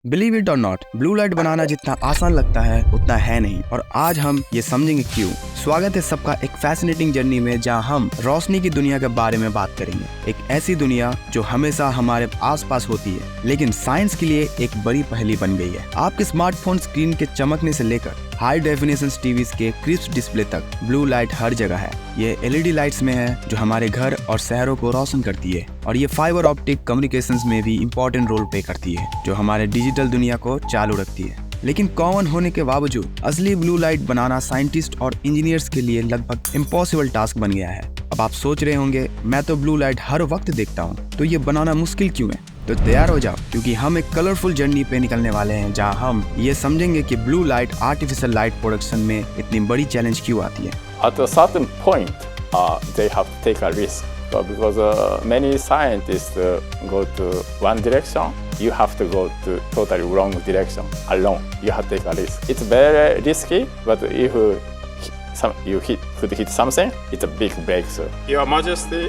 Believe it और not, blue light बनाना जितना आसान लगता है उतना है नहीं, और आज हम ये समझेंगे क्यों। स्वागत है सबका एक फैसिनेटिंग जर्नी में, जहां हम रोशनी की दुनिया के बारे में बात करेंगे। एक ऐसी दुनिया जो हमेशा हमारे आसपास होती है, लेकिन साइंस के लिए एक बड़ी पहेली बन गई है। आपके स्मार्टफोन स्क्रीन के चमकने से लेकर हाई डेफिनेशन टीवीज के क्रिस्प डिस्प्ले तक ब्लू लाइट हर जगह है। ये एलईडी लाइट्स में है जो हमारे घर और शहरों को रोशन करती है, और ये फाइबर ऑप्टिक कम्युनिकेशंस में भी इम्पोर्टेंट रोल प्ले करती है, जो हमारे डिजिटल दुनिया को चालू रखती है। लेकिन कॉमन होने के बावजूद असली ब्लू लाइट बनाना साइंटिस्ट और इंजीनियर्स के लिए लगभग इम्पॉसिबल टास्क बन गया है। अब आप सोच रहे होंगे, मैं तो ब्लू लाइट हर वक्त देखता हूँ, तो ये बनाना मुश्किल क्यों है? तो तैयार हो जाओ, क्योंकि हम एक कलरफुल जर्नी पे निकलने वाले हैं, जहां हम ये समझेंगे कि blue light artificial light production में इतनी बड़ी चैलेंज क्यों आती है। At a certain point, they have to take a risk. Because many scientists go to one direction, you have to go to totally wrong direction alone. You have to take a risk. It's very risky, but if you could hit something, it's a big breakthrough. Your Majesty,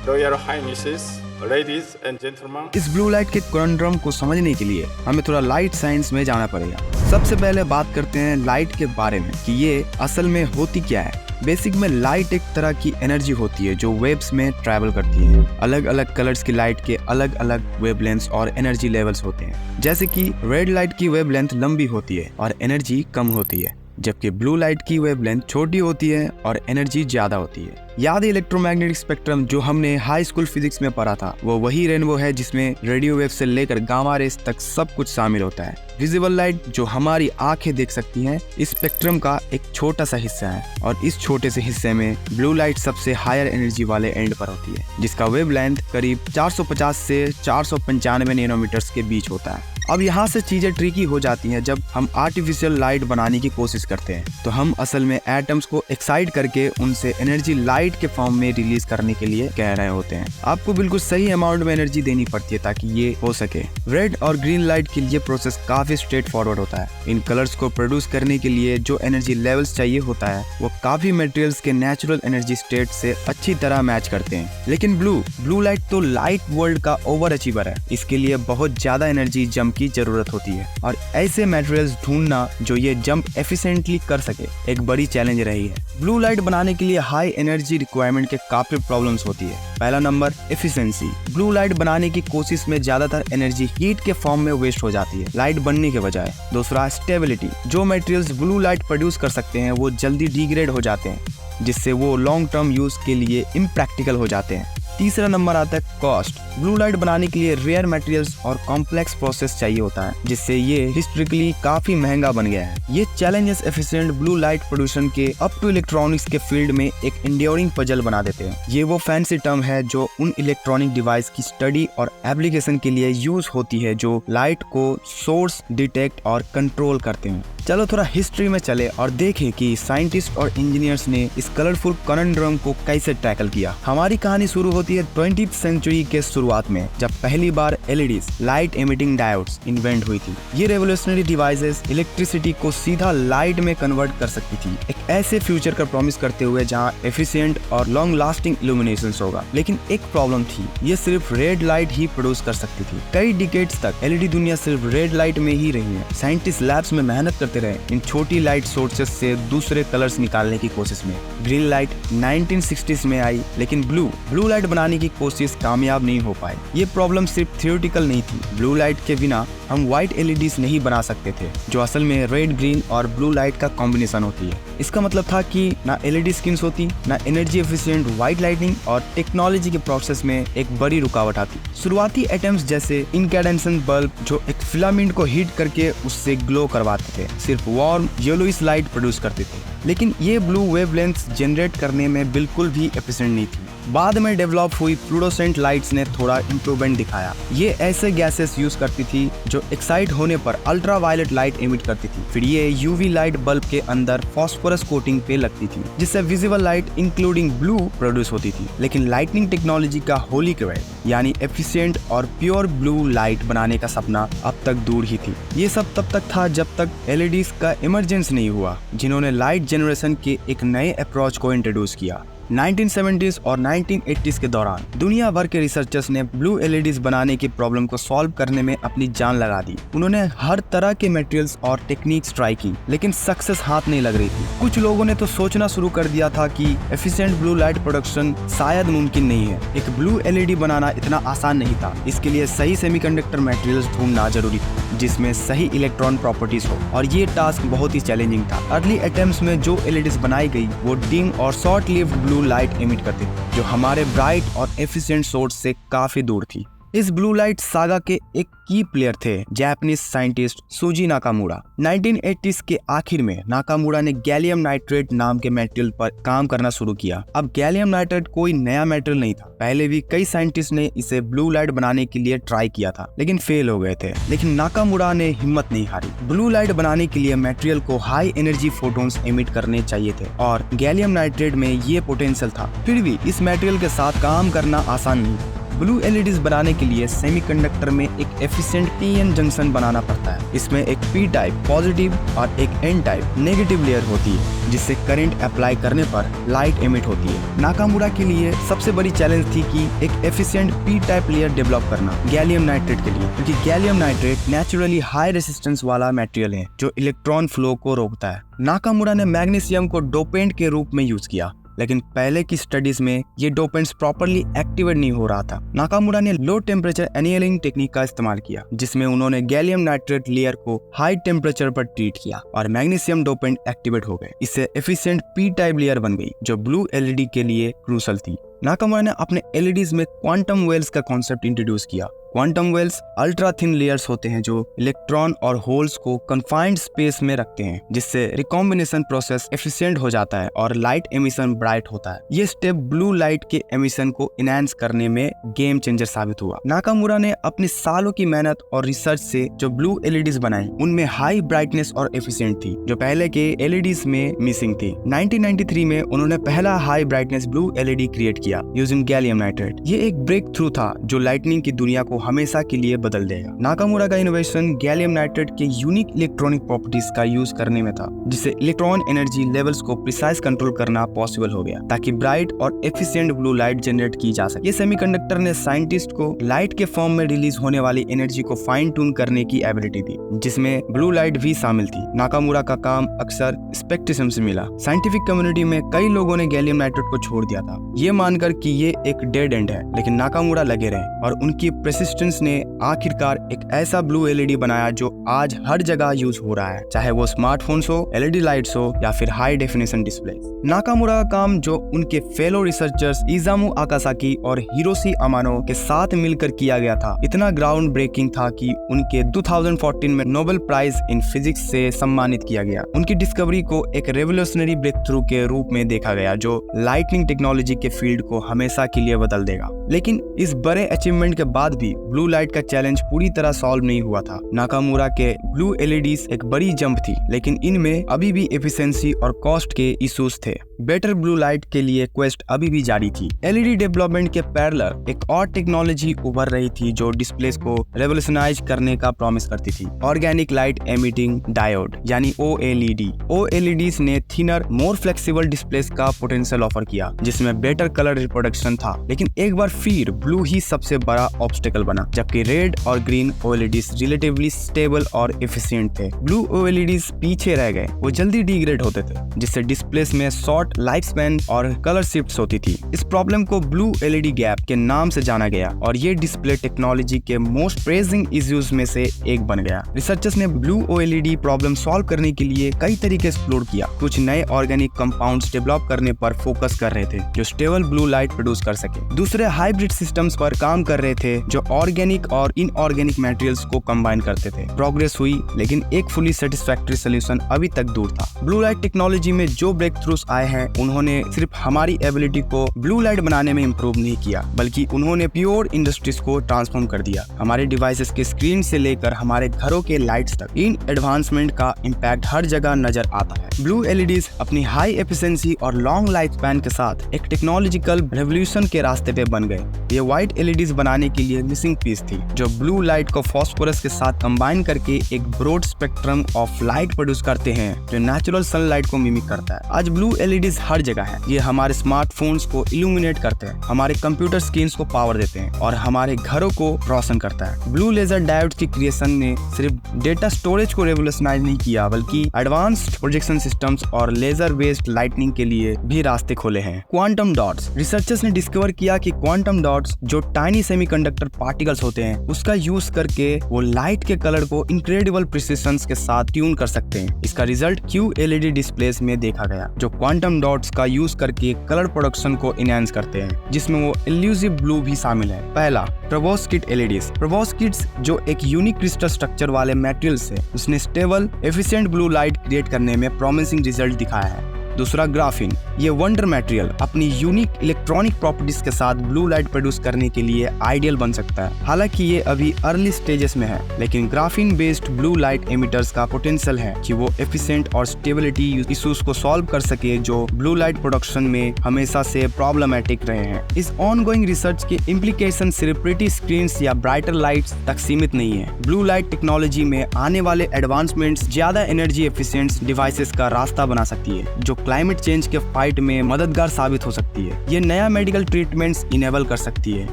Royal Highnesses, Ladies and gentlemen. इस blue light के कॉन्ड्रम को समझने के लिए हमें थोड़ा light science में जाना पड़ेगा। सबसे पहले बात करते हैं लाइट के बारे में कि ये असल में होती क्या है। बेसिक में लाइट एक तरह की एनर्जी होती है जो वेव्स में ट्रैवल करती है। अलग अलग कलर्स की लाइट के अलग अलग वेवलेंथ्स और एनर्जी लेवल्स होते हैं। जैसे कि रेड लाइट की वेवलेंथ लंबी होती है और एनर्जी कम होती है, जबकि ब्लू लाइट की वेवलेंथ छोटी होती है और एनर्जी ज्यादा होती है। याद है इलेक्ट्रोमैग्नेटिक स्पेक्ट्रम जो हमने हाई स्कूल फिजिक्स में पढ़ा था? वो वही रेनबो है जिसमें रेडियो वेव से लेकर गामा रेस तक सब कुछ शामिल होता है। विजिबल लाइट जो हमारी आंखें देख सकती हैं, इस स्पेक्ट्रम का एक छोटा सा हिस्सा है, और इस छोटे से हिस्से में ब्लू लाइट सबसे हायर एनर्जी वाले एंड पर होती है, जिसका वेवलेंथ करीब 450 से 495 नैनोमीटर्स के बीच होता है। अब यहाँ से चीजें ट्रिकी हो जाती हैं। जब हम आर्टिफिशियल लाइट बनाने की कोशिश करते हैं, तो हम असल में एटम्स को एक्साइट करके उनसे एनर्जी लाइट के फॉर्म में रिलीज करने के लिए कह रहे होते हैं। आपको बिल्कुल सही अमाउंट में एनर्जी देनी पड़ती है ताकि ये हो सके। रेड और ग्रीन लाइट के लिए प्रोसेस काफी स्ट्रेट फॉरवर्ड होता है। इन कलर्स को प्रोड्यूस करने के लिए जो एनर्जी लेवल्स चाहिए होता है, वो काफी मटेरियल्स के नेचुरल एनर्जी स्टेट से अच्छी तरह मैच करते हैं। लेकिन ब्लू लाइट तो लाइट वर्ल्ड का ओवर अचीवर है। इसके लिए बहुत ज्यादा एनर्जी जंप की जरूरत होती है, और ऐसे मटेरियल्स ढूंढना जो ये जंप एफिशिएंटली कर सके एक बड़ी चैलेंज रही है। ब्लू लाइट बनाने के लिए हाई एनर्जी रिक्वायरमेंट के काफी प्रॉब्लम्स होती है। पहला नंबर, एफिशिएंसी। ब्लू लाइट बनाने की कोशिश में ज्यादातर एनर्जी हीट के फॉर्म में वेस्ट हो जाती है, लाइट बनने के बजाय। दूसरा, स्टेबिलिटी। जो मटेरियल्स ब्लू लाइट प्रोड्यूस कर सकते हैं वो जल्दी डिग्रेड हो जाते हैं, जिससे वो लॉन्ग टर्म यूज के लिए इम्प्रैक्टिकल हो जाते हैं। तीसरा नंबर आता है कॉस्ट। ब्लू लाइट बनाने के लिए रेयर मटेरियल्स और कॉम्प्लेक्स प्रोसेस चाहिए होता है, जिससे ये हिस्टोरिकली काफी महंगा बन गया है। ये challenges efficient blue light production के अप टू इलेक्ट्रॉनिक्स के फील्ड में एक एंड्योरिंग पजल बना देते हैं। ये वो फैंसी टर्म है जो उन इलेक्ट्रॉनिक डिवाइस की स्टडी और एप्लीकेशन के लिए यूज होती है जो लाइट को सोर्स, डिटेक्ट और कंट्रोल करते हैं। चलो थोड़ा हिस्ट्री में चले और देखें कि साइंटिस्ट और इंजीनियर्स ने इस कलरफुल कॉन्ड्रम को कैसे टैकल किया। हमारी कहानी शुरू होती है 20th सेंचुरी के शुरुआत में, जब पहली बार LEDs, light emitting diodes, invent हुई थी। ये रेवोल्यूशनरी डिवाइसेस इलेक्ट्रिसिटी को सीधा लाइट में कन्वर्ट कर सकती थी, एक ऐसे फ्यूचर का प्रॉमिस करते हुए जहां एफिशिएंट और लॉन्ग लास्टिंग इल्यूमिनेशन होगा। लेकिन एक प्रॉब्लम थी, ये सिर्फ रेड लाइट ही प्रोड्यूस कर सकती थी। कई डिकेड्स तक एलईडी दुनिया सिर्फ रेड लाइट में ही रही है। साइंटिस्ट लैब्स में मेहनत करते रहे इन छोटी लाइट सोर्सेस से दूसरे कलर्स निकालने की कोशिश में। ग्रीन लाइट 1960s में आई, लेकिन ब्लू लाइट बनाने की कोशिश कामयाब नहीं हो पाई। ये प्रॉब्लम सिर्फ थियोरेटिकल नहीं थी। ब्लू लाइट के बिना हम व्हाइट एलईडीज नहीं बना सकते थे, जो असल में रेड, ग्रीन और ब्लू लाइट का कॉम्बिनेशन होती है। इसका मतलब था कि ना एलईडी स्किन्स होती, ना एनर्जी एफिशिएंट व्हाइट लाइटिंग, और टेक्नोलॉजी के प्रोसेस में एक बड़ी रुकावट आती। शुरुआती एटम्स जैसे इनकैंडेसेंट बल्ब जो एक फिलामेंट को हीट करके उससे ग्लो करवाते थे, सिर्फ वार्म येलोइश लाइट प्रोड्यूस करते थे। लेकिन ये ब्लू वेवलेंथ्स जनरेट करने में बिल्कुल भी एफिशिएंट नहीं थी। बाद में डेवलप हुई फ्लूरोसेंट लाइट्स ने थोड़ा इम्प्रूवमेंट दिखाया। ये ऐसे गैसेस यूज करती थी जो एक्साइट होने पर अल्ट्रावायलेट लाइट एमिट करती थी। फिर ये यूवी लाइट बल्ब के अंदर फॉस्फोरस कोटिंग पे लगती थी, जिससे visible light including blue produce होती थी। लेकिन लाइटनिंग टेक्नोलॉजी का होली ग्रेल, यानी एफिशिएंट और प्योर ब्लू लाइट बनाने का सपना अब तक दूर ही थी। ये सब तब तक था जब तक एलईडीज का इमरजेंस नहीं हुआ, जिन्होंने लाइट जनरेशन के एक नए अप्रोच को इंट्रोड्यूस किया। 1970s और 1980s के दौरान दुनिया भर के रिसर्चर्स ने ब्लू एलईडीज बनाने की प्रॉब्लम को सॉल्व करने में अपनी जान लगा दी। उन्होंने हर तरह के मटेरियल्स और टेक्निक्स ट्राई की, लेकिन सक्सेस हाथ नहीं लग रही थी। कुछ लोगों ने तो सोचना शुरू कर दिया था कि एफिशिएंट ब्लू लाइट प्रोडक्शन शायद मुमकिन नहीं है। एक ब्लू एलईडी बनाना इतना आसान नहीं था। इसके लिए सही सेमीकंडक्टर मटेरियल्स ढूंढना जरूरी था, जिसमें सही इलेक्ट्रॉन प्रॉपर्टीज हो, और ये टास्क बहुत ही चैलेंजिंग था। अर्ली अटेम्प्ट्स में जो एलईडीज बनाई गई वो डिम और short lived blue light emit करते थे, जो हमारे ब्राइट और एफिशिएंट सोर्स से काफी दूर थी। इस ब्लू लाइट सागा के एक की प्लेयर थे जापानीज साइंटिस्ट सूजी नाकामुरा। 1980s के आखिर में नाकामुरा ने गैलियम नाइट्रेट नाम के मटेरियल पर काम करना शुरू किया। अब गैलियम नाइट्रेट कोई नया मटेरियल नहीं था, पहले भी कई साइंटिस्ट ने इसे ब्लू लाइट बनाने के लिए ट्राई किया था, लेकिन फेल हो गए थे। लेकिन नाकामुरा ने हिम्मत नहीं हारी। ब्लू लाइट बनाने के लिए मटेरियल को हाई एनर्जी फोटोन्स एमिट करने चाहिए थे, और गैलियम नाइट्रेट में ये पोटेंशियल था। फिर भी इस मटेरियल के साथ काम करना आसान नहीं था। ब्लू एलईडीज बनाने के लिए सेमीकंडक्टर में एक एफिशिएंट पीएन जंक्शन बनाना पड़ता है। इसमें एक पी टाइप पॉजिटिव और एक एन टाइप नेगेटिव लेयर होती है, जिससे करंट अप्लाई करने पर लाइट एमिट होती है। नाकामुरा के लिए सबसे बड़ी चैलेंज थी कि एक efficient P type layer develop करना गैलियम नाइट्रेट के लिए, क्योंकि gallium nitrate naturally high resistance वाला मटेरियल है जो इलेक्ट्रॉन फ्लो को रोकता है। नाकामुरा ने मैग्नीशियम को डोपेंट के रूप में यूज किया, लेकिन पहले की स्टडीज में ये डोपेंट्स प्रॉपर्ली एक्टिवेट नहीं हो रहा था। नाकामुरा ने लो टेम्परेचर एनियलिंग टेक्निक का इस्तेमाल किया, जिसमें उन्होंने गैलियम नाइट्रेट लेयर को हाई टेम्परेचर पर ट्रीट किया और मैग्नीशियम डोपेंट एक्टिवेट हो गए। इससे एफिशिएंट पी टाइप लेयर बन गई, जो ब्लू एलईडी के लिए क्रूशल थी। नाकामुरा ने अपने एलईडीज में क्वांटम वेल्स का कॉन्सेप्ट इंट्रोड्यूस किया। Quantum wells ultra thin layers होते हैं जो इलेक्ट्रॉन और होल्स को कन्फाइंड स्पेस में रखते हैं, जिससे रिकॉम्बिनेशन प्रोसेस एफिशिएंट हो जाता है और लाइट एमिशन ब्राइट होता है। ये स्टेप ब्लू लाइट के एमिशन को इनहैंस करने में गेम चेंजर साबित हुआ। नाकामुरा ने अपनी सालों की मेहनत और रिसर्च से जो ब्लू एलईडीज बनाई, उनमें हाई ब्राइटनेस और एफिशिएंट थी, जो पहले के एलईडीज में मिसिंग थी। 1993 में उन्होंने पहला high brightness blue LED create किया यूजिंग गैलियम नाइट्रेट। ये एक ब्रेक थ्रू था जो लाइटनिंग की दुनिया को हमेशा के लिए बदल देगा। नाकामुरा का इनोवेशन गैलियम नाइट्रेट के यूनिक इलेक्ट्रॉनिक प्रॉपर्टीज का यूज करने में था, जिससे इलेक्ट्रॉन एनर्जी लेवल्स को प्रिसाइज कंट्रोल करना पॉसिबल हो गया, ताकि ब्राइट और एफिशिएंट ब्लू लाइट जनरेट की जा सके। ये सेमीकंडक्टर ने साइंटिस्ट को लाइट के फॉर्म में रिलीज होने वाली एनर्जी को फाइन ट्यून करने की एबिलिटी दी, जिसमें ब्लू लाइट भी शामिल थी। नाकामुरा का काम अक्सर स्पेक्टिज्म से मिला। साइंटिफिक कम्युनिटी में कई लोगों ने गैलियम नाइट्रेट को छोड़ दिया था, ये मानकर कि ये एक डेड एंड है, लेकिन नाकामुरा लगे रहे और उनकी परसिस्टेंस ने आखिरकार एक ऐसा ब्लू एलईडी बनाया जो आज हर जगह यूज हो रहा है, चाहे वो स्मार्टफोन्स हो, एलईडी लाइट्स हो या फिर हाई डेफिनेशन डिस्प्ले। नाकामुरा का काम जो उनके फेलो रिसर्चर्स इजामु आकासाकी और हिरोशी अमानो के साथ मिलकर किया गया था, इतना ग्राउंड ब्रेकिंग था कि उनके 2014 में नोबेल प्राइज इन फिजिक्स से सम्मानित किया गया। उनकी डिस्कवरी को एक रेवोल्यूशनरी ब्रेक थ्रू के रूप में देखा गया, जो लाइटनिंग टेक्नोलॉजी के फील्ड को हमेशा के लिए बदल देगा। लेकिन इस बड़े अचीवमेंट के बाद भी ब्लू लाइट का चैलेंज पूरी तरह सॉल्व नहीं हुआ था। नाकामुरा के ब्लू एलईडीज एक बड़ी जंप थी, लेकिन इनमें अभी भी एफिशिएंसी और कॉस्ट के इश्यूज थे। बेटर ब्लू लाइट के लिए क्वेस्ट अभी भी जारी थी। एलईडी डेवलपमेंट के पैरेलल एक और टेक्नोलॉजी उभर रही थी जो डिस्प्लेस को रेवोल्यूशनाइज करने का प्रॉमिस करती थी, ऑर्गेनिक लाइट एमिटिंग डायोड यानी OLED। OLEDs ने थिनर मोर फ्लेक्सिबल डिस्प्लेस का पोटेंशियल ऑफर किया, जिसमें बेटर कलर रिप्रोडक्शन था। लेकिन एक बार फिर ब्लू ही सबसे बड़ा ऑब्स्टेकल बना, जबकि रेड और ग्रीन OLEDs रिलेटिवली स्टेबल और एफिशिएंट थे। ब्लू OLEDs पीछे रह गए, वो जल्दी डिग्रेड होते थे, जिससे डिस्प्लेस में शॉर्ट लाइफ स्पैन और कलर शिफ्ट्स होती थी। इस प्रॉब्लम को ब्लू LED गैप के नाम से जाना गया और ये डिस्प्ले टेक्नोलॉजी के मोस्ट प्रेजिंग इश्यूज में से एक बन गया। रिसर्चर्स ने ब्लू OLED प्रॉब्लम सॉल्व करने के लिए कई तरीके एक्सप्लोर किया। कुछ नए ऑर्गेनिक कंपाउंड्स डेवलप करने पर फोकस कर रहे थे जो स्टेबल ब्लू लाइट प्रोड्यूस कर सके। दूसरे हाइब्रिड सिस्टम्स पर काम कर रहे थे जो ऑर्गेनिक और इनऑर्गेनिक मटेरियल्स को कंबाइन करते थे। प्रोग्रेस हुई, लेकिन एक फुली सेटिस्फैक्टरी सोल्यूशन अभी तक दूर था। ब्लू लाइट टेक्नोलॉजी में जो ब्रेक थ्रूज आए हैं, उन्होंने सिर्फ हमारी एबिलिटी को ब्लू लाइट बनाने में इम्प्रूव नहीं किया, बल्कि उन्होंने प्योर इंडस्ट्रीज को ट्रांसफॉर्म कर दिया। हमारे डिवाइसेस के स्क्रीन से लेकर हमारे घरों के लाइट्स तक इन एडवांसमेंट का इम्पैक्ट हर जगह नजर आता है। ब्लू एलईडीज अपनी हाई एफिशिएंसी और लॉन्ग लाइफ स्पैन के साथ एक टेक्नोलॉजिकल रेवोल्यूशन के रास्ते पे बन गए। ये व्हाइट एलईडीज बनाने के लिए मिसिंग मिसिंग पीस थी, जो ब्लू लाइट को फास्फोरस के साथ कंबाइन करके एक broad spectrum of light produce करते हैं जो नेचुरल सनलाइट को मिमिक करता है। आज ब्लू एलईडीज हर जगह है। ये हमारे स्मार्टफोन्स को इल्यूमिनेट करते हैं, हमारे कंप्यूटर स्क्रीन्स को पावर देते हैं और हमारे घरों को रोशन करता है। ब्लू लेजर डायोड की क्रिएशन ने सिर्फ डेटा स्टोरेज को रेवोल्यूशनाइज नहीं किया, बल्कि एडवांस्ड प्रोजेक्शन सिस्टम्स और लेजर बेस्ड लाइटनिंग के लिए भी रास्ते खोले हैं। Quantum dots. रिसर्चर्स ने डिस्कवर किया कि क्वांटम डॉट्स जो टाइनी सेमीकंडक्टर पार्टिकल्स होते हैं, उसका यूज करके वो लाइट के कलर को इनक्रेडिबल प्रिसिशन के साथ ट्यून कर सकते हैं। इसका रिजल्ट QLED डिस्प्लेस में देखा गया, जो क्वांटम डॉट्स का यूज करके कलर प्रोडक्शन को इनहैंस करते हैं, जिसमें वो इल्यूसिव ब्लू भी शामिल है। पहला, प्रोवोस्किट LEDs। प्रोवोस्किट्स जो एक यूनिक क्रिस्टल स्ट्रक्चर वाले मटेरियल्स है, उसने stable efficient blue light create करने में प्रॉमिसिंग रिजल्ट दिखाया है। दूसरा, ग्राफीन। ये वंडर मटेरियल अपनी यूनिक इलेक्ट्रॉनिक प्रॉपर्टीज के साथ ब्लू लाइट प्रोड्यूस करने के लिए आइडियल बन सकता है। हालांकि ये अभी अर्ली स्टेजेस में है, लेकिन graphene based blue light emitters का पोटेंशियल है कि वो एफिशिएंट और स्टेबिलिटी इश्यूज को सॉल्व कर सके जो ब्लू लाइट प्रोडक्शन में हमेशा से प्रॉब्लमेटिक रहे हैं। इस ऑनगोइंग रिसर्च के इम्प्लीकेशन सिर्फ प्रिटी स्क्रीन्स या ब्राइटर लाइट्स तक सीमित नहीं है। ब्लू लाइट टेक्नोलॉजी में आने वाले एडवांसमेंट्स ज्यादा एनर्जी एफिशिएंट डिवाइसेस का रास्ता बना सकती है, जो क्लाइमेट चेंज के फाइट में मददगार साबित हो सकती है। ये नया मेडिकल ट्रीटमेंट्स इनेबल कर सकती है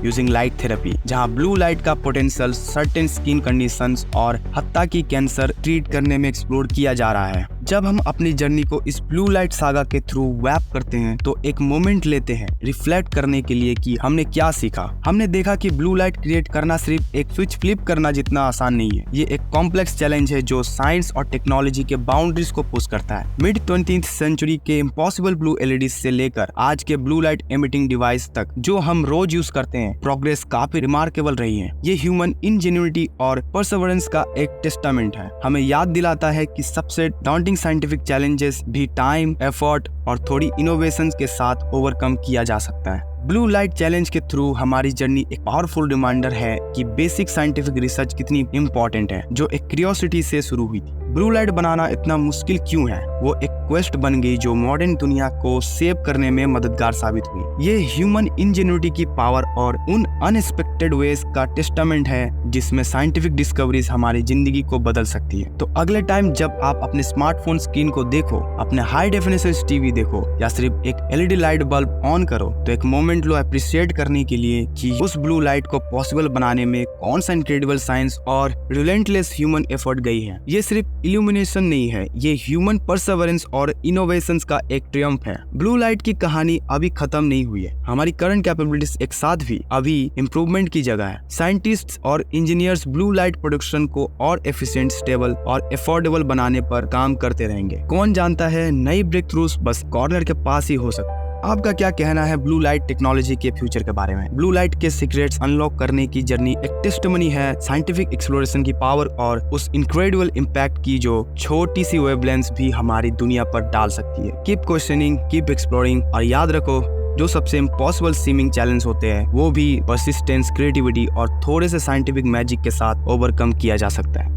यूजिंग लाइट थेरेपी, जहां ब्लू लाइट का पोटेंशियल सर्टेन स्किन कंडीशंस और हत्ता की कैंसर ट्रीट करने में एक्सप्लोर किया जा रहा है। जब हम अपनी जर्नी को इस ब्लू लाइट सागा के थ्रू वैप करते हैं तो एक मोमेंट लेते हैं रिफ्लेक्ट करने के लिए कि हमने क्या सीखा। हमने देखा कि ब्लू लाइट क्रिएट करना सिर्फ एक स्विच फ्लिप करना जितना आसान नहीं है। ये एक कॉम्प्लेक्स चैलेंज है जो साइंस और टेक्नोलॉजी के बाउंड्रीज को पुश करता है। मिड 20th सेंचुरी के इम्पॉसिबल ब्लू LEDs से लेकर आज के ब्लू लाइट एमिटिंग डिवाइस तक जो हम रोज यूज करते हैं, प्रोग्रेस काफी रिमार्केबल रही है। ये ह्यूमन इंजेन्युइटी और परसेवरेंस का एक टेस्टामेंट है। हमें याद दिलाता है कि सबसे डाउंटिंग साइंटिफिक चैलेंजेस भी टाइम, एफर्ट और थोड़ी इनोवेशन के साथ ओवरकम किया जा सकता है। ब्लू लाइट चैलेंज के थ्रू हमारी जर्नी एक पावरफुल रिमाइंडर है कि बेसिक साइंटिफिक रिसर्च कितनी इंपॉर्टेंट है, जो एक क्यूरियोसिटी से शुरू हुई थी। ब्लू लाइट बनाना इतना मुश्किल क्यों है? वो एक क्वेस्ट बन गई जो मॉडर्न दुनिया को सेव करने में मददगार साबित हुई। ये ह्यूमन इंजेन्युइटी की पावर और उन अनएक्सपेक्टेड वेज का टेस्टामेंट है जिसमें साइंटिफिक डिस्कवरीज हमारी जिंदगी को बदल सकती है। तो अगले टाइम जब आप अपने स्मार्टफोन स्क्रीन को देखो, अपने हाई डेफिनेशन टीवी देखो या सिर्फ एक LED लाइट बल्ब ऑन करो, तो एक मोमेंट लो अप्रिशिएट करने के लिए कि उस ब्लू लाइट को पॉसिबल बनाने में कौन सा इनक्रेडिबल साइंस और रिलेंटलेस ह्यूमन एफर्ट गई है। ये सिर्फ इल्यूमिनेशन नहीं है, ये ह्यूमन परसेवरेंस और इनोवेशंस का एक ट्रियम्फ है। ब्लू लाइट की कहानी अभी खत्म नहीं हुई है। हमारी करंट कैपेबिलिटीज एक साथ भी अभी इम्प्रूवमेंट की जगह है। साइंटिस्ट्स और इंजीनियर्स ब्लू लाइट प्रोडक्शन को और एफिशिएंट, स्टेबल और अफोर्डेबल बनाने पर काम करते रहेंगे। कौन जानता है, नई ब्रेक थ्रूज बस कॉर्नर के पास ही हो सकती है। आपका क्या कहना है ब्लू लाइट टेक्नोलॉजी के फ्यूचर के बारे में? ब्लू लाइट के सीक्रेट्स अनलॉक करने की जर्नी एक टेस्टमनी है साइंटिफिक एक्सप्लोरेशन की पावर और उस इनक्रेडिबल इम्पैक्ट की जो छोटी सी वेवलेंथ भी हमारी दुनिया पर डाल सकती है। कीप क्वेश्चनिंग, कीप एक्सप्लोरिंग और याद रखो, जो सबसे इम्पॉसिबल सीमिंग चैलेंज होते हैं वो भी परसिस्टेंस, क्रिएटिविटी और थोड़े से साइंटिफिक मैजिक के साथ ओवरकम किया जा सकता है।